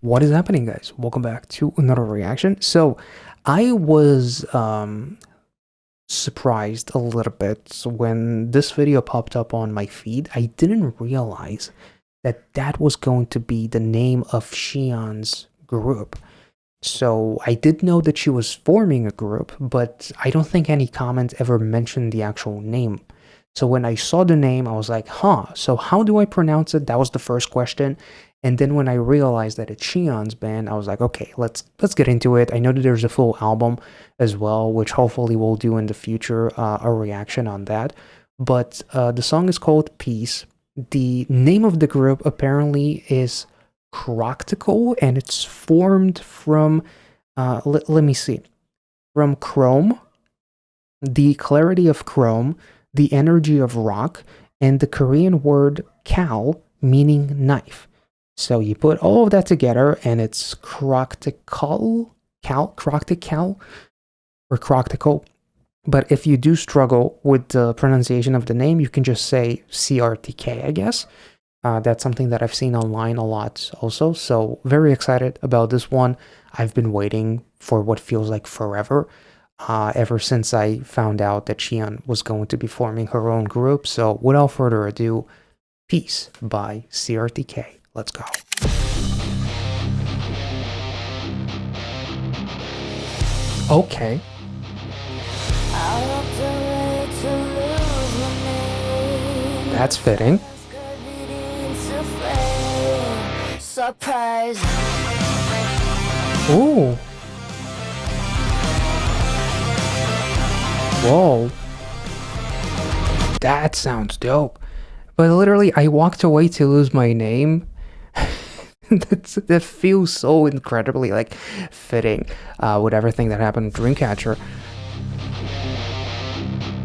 What is happening, guys? Welcome back to another reaction. So, I was surprised a little bit when this video popped up on my feed. I didn't realize that that was going to be the name of Xi'an's group. So, I did know that she was forming a group, but I don't think any comment ever mentioned the actual name. So when I saw the name, I was like, huh, so how do I pronounce it? That was the first question. And then when I realized that it's Xi'an's band, I was like, okay, let's get into it. I know that there's a full album as well, which hopefully we'll do in the future, a reaction on that. But the song is called Peace. The name of the group apparently is ChRocktikal, and it's formed from, let me see, from chrome, the clarity of chrome, the energy of rock, and the Korean word kal, meaning knife. So you put all of that together, and it's ChRocktikal, ChRocktikal, or ChRocktikal. But if you do struggle with the pronunciation of the name, you can just say CRTK, I guess. That's something that I've seen online a lot also. So very excited about this one. I've been waiting for what feels like forever. Ever since I found out that Xi'an was going to be forming her own group. So without further ado, Peace by CRTK. Let's go. Okay. That's fitting. Surprise. Ooh. Whoa. That sounds dope. But literally, I walked away to lose my name. That feels so incredibly, like, fitting with everything that happened with Dreamcatcher.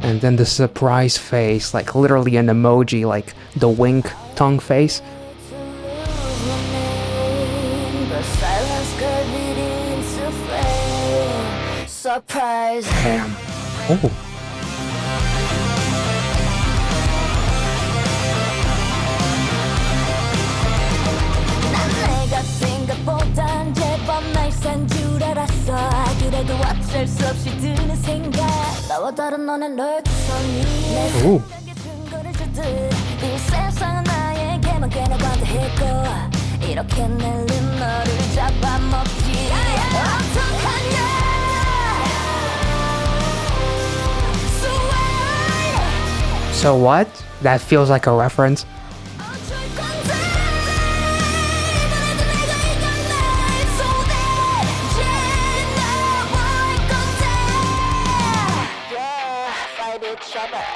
And then the surprise face, like, literally an emoji, like, the wink tongue face. Surprise. Damn. Oh. Ooh. So what? That feels like a reference.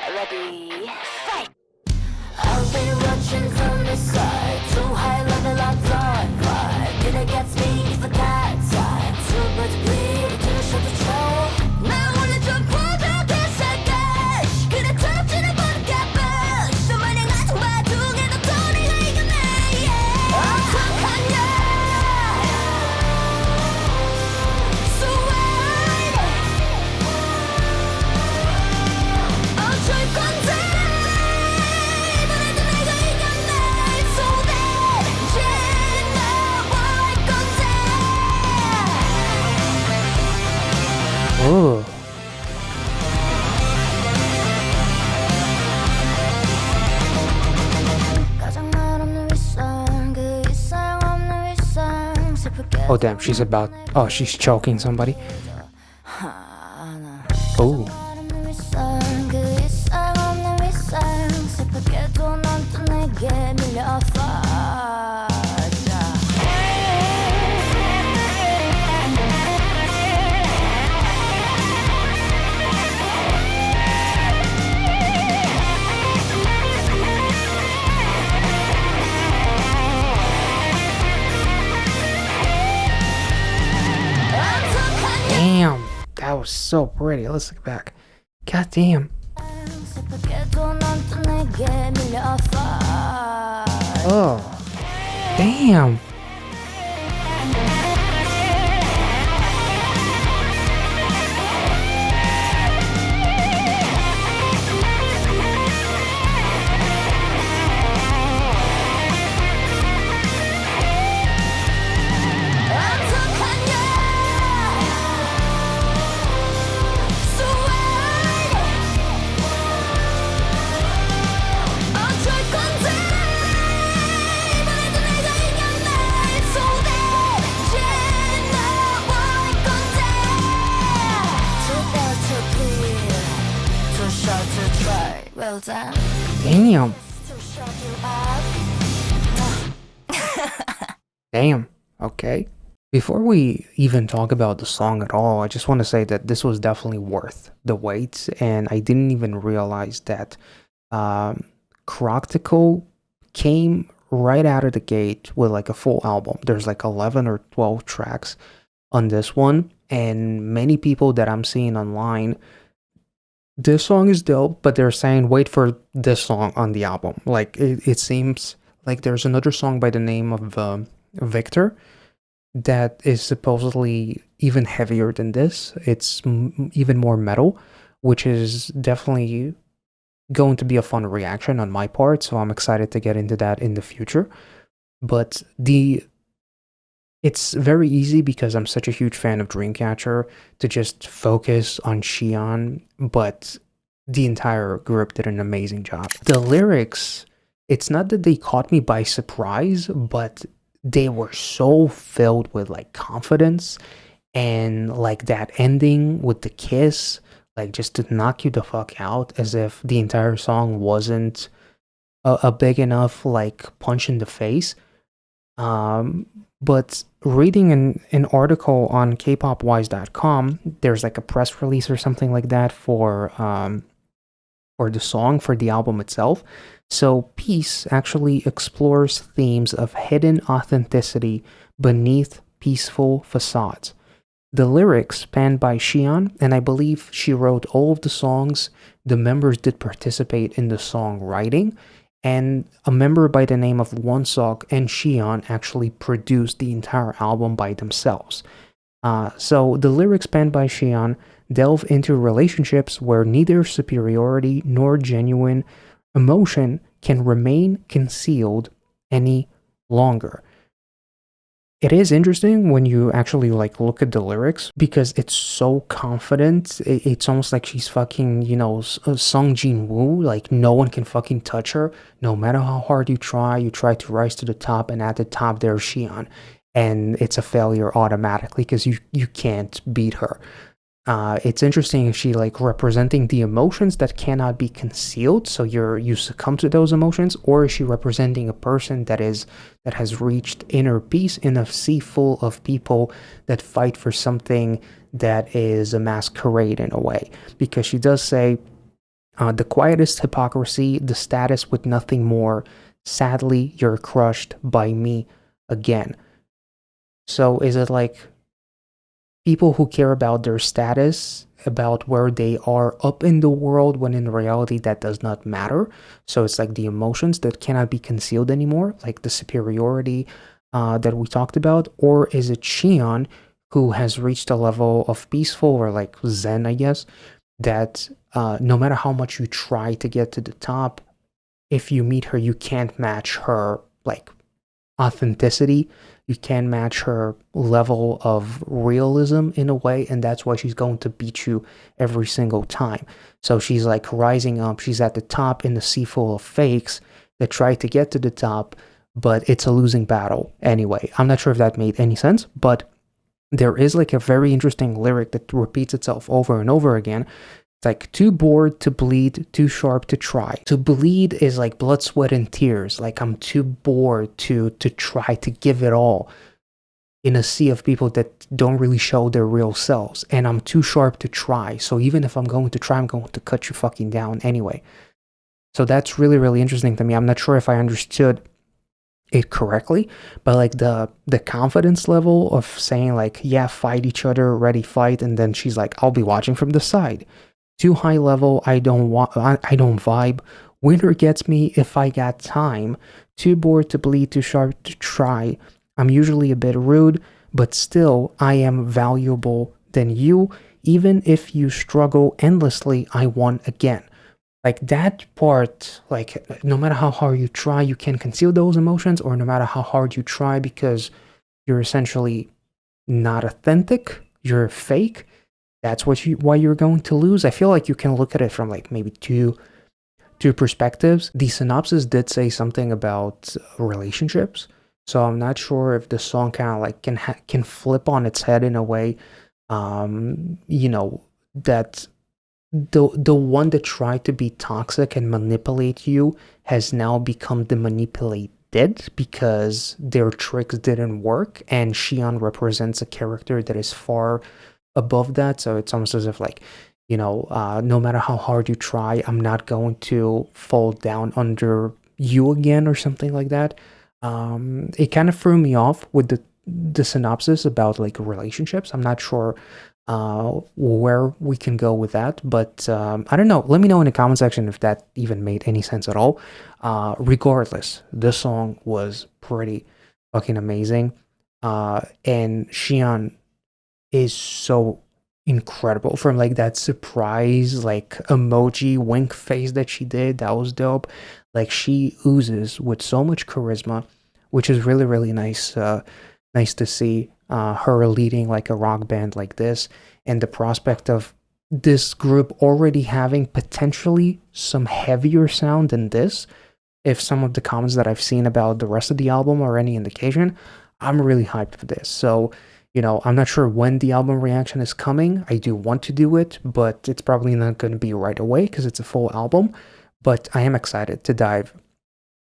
Ready, fight! I've been watching from the side, too high level of thought. Did it get me for that time? Too much bleed, too short to try. Now I wanna jump over this again. 그래 touching about the gap. So many nights where together don't even make it. 어떡하냐? So wait. 어쩔 건데? Ooh. Oh damn, she's about, oh, she's choking somebody. Oh. Damn, that was so pretty. Let's look back. God damn. Oh, damn. time. Damn. To show you up. Damn. Okay. Before we even talk about the song at all, I just want to say that this was definitely worth the wait, and I didn't even realize that um, ChRocktikal came right out of the gate with like a full album. There's like 11 or 12 tracks on this one, and many people that I'm seeing online, this song is dope, but they're saying wait for this song on the album. Like it seems like there's another song by the name of Victor that is supposedly even heavier than this. It's even more metal, which is definitely going to be a fun reaction on my part. So I'm excited to get into that in the future. But it's very easy because I'm such a huge fan of Dreamcatcher to just focus on Xion, but the entire group did an amazing job. The lyrics, it's not that they caught me by surprise, but they were so filled with like confidence, and like that ending with the kiss, like just to knock you the fuck out, as if the entire song wasn't a big enough like punch in the face. But reading an article on kpopwise.com, there's like a press release or something like that for the song, for the album itself. So Peace actually explores themes of hidden authenticity beneath peaceful facades. The lyrics penned by Xion, and I believe she wrote all of the songs. The members did participate in the song writing, and a member by the name of Wonsok and Xion actually produced the entire album by themselves. So the lyrics penned by Xion delve into relationships where neither superiority nor genuine emotion can remain concealed any longer. It is interesting when you actually like look at the lyrics because it's so confident. It's almost like she's fucking, Sung Jin Woo. Like no one can fucking touch her. No matter how hard you try to rise to the top, and at the top there's Xion, and it's a failure automatically because you can't beat her. It's interesting if she like representing the emotions that cannot be concealed, so you succumb to those emotions, or is she representing a person that has reached inner peace in a sea full of people that fight for something that is a masquerade in a way? Because she does say, the quietest hypocrisy, the status with nothing more. Sadly, you're crushed by me again. So is it like people who care about their status, about where they are up in the world, when in reality that does not matter? So it's like the emotions that cannot be concealed anymore, like the superiority that we talked about? Or is it Xion who has reached a level of peaceful or like Zen, I guess, that no matter how much you try to get to the top, if you meet her, you can't match her like authenticity, you can match her level of realism in a way, and that's why she's going to beat you every single time. So she's like rising up, she's at the top in the sea full of fakes that try to get to the top, but it's a losing battle anyway. I'm not sure if that made any sense, but there is like a very interesting lyric that repeats itself over and over again. It's like, too bored to bleed, too sharp to try. To bleed is like blood, sweat, and tears. Like I'm too bored to try to give it all in a sea of people that don't really show their real selves. And I'm too sharp to try. So even if I'm going to try, I'm going to cut you fucking down anyway. So that's really, really interesting to me. I'm not sure if I understood it correctly, but like the confidence level of saying like, yeah, fight each other, ready, fight. And then she's like, I'll be watching from the side. Too high level, I don't vibe. Winter gets me if I got time. Too bored to bleed, too sharp to try. I'm usually a bit rude, but still I am valuable than you. Even if you struggle endlessly, I won again. Like that part, like no matter how hard you try, you can conceal those emotions, or no matter how hard you try, because you're essentially not authentic, you're fake. That's why you're going to lose. I feel like you can look at it from like maybe two perspectives. The synopsis did say something about relationships, so I'm not sure if the song kind of like can flip on its head in a way, that the one that tried to be toxic and manipulate you has now become the manipulated because their tricks didn't work, and Xion represents a character that is far above that. So it's almost as if like, no matter how hard you try, I'm not going to fall down under you again or something like that. It kind of threw me off with the synopsis about like relationships. I'm not sure where we can go with that, but I don't know. Let me know in the comment section if that even made any sense at all. Regardless, this song was pretty fucking amazing. And Xion is so incredible, from like that surprise like emoji wink face that she did. That was dope. Like, she oozes with so much charisma, which is really really nice to see her leading like a rock band like this, and the prospect of this group already having potentially some heavier sound than this. If some of the comments that I've seen about the rest of the album are any indication, I'm really hyped for this. So, I'm not sure when the album reaction is coming. I do want to do it, but it's probably not going to be right away because it's a full album. But I am excited to dive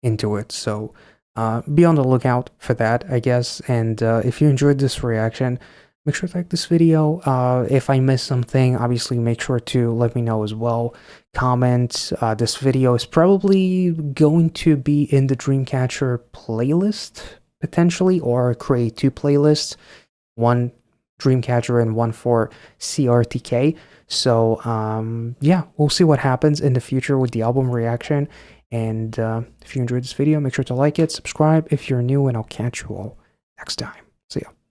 into it. So be on the lookout for that, I guess. And if you enjoyed this reaction, make sure to like this video. If I missed something, obviously make sure to let me know as well. Comment. This video is probably going to be in the Dreamcatcher playlist, potentially, or create two playlists. One Dreamcatcher and one for ChRocktikal. So yeah, we'll see what happens in the future with the album reaction. And if you enjoyed this video, make sure to like it, subscribe if you're new, and I'll catch you all next time. See ya.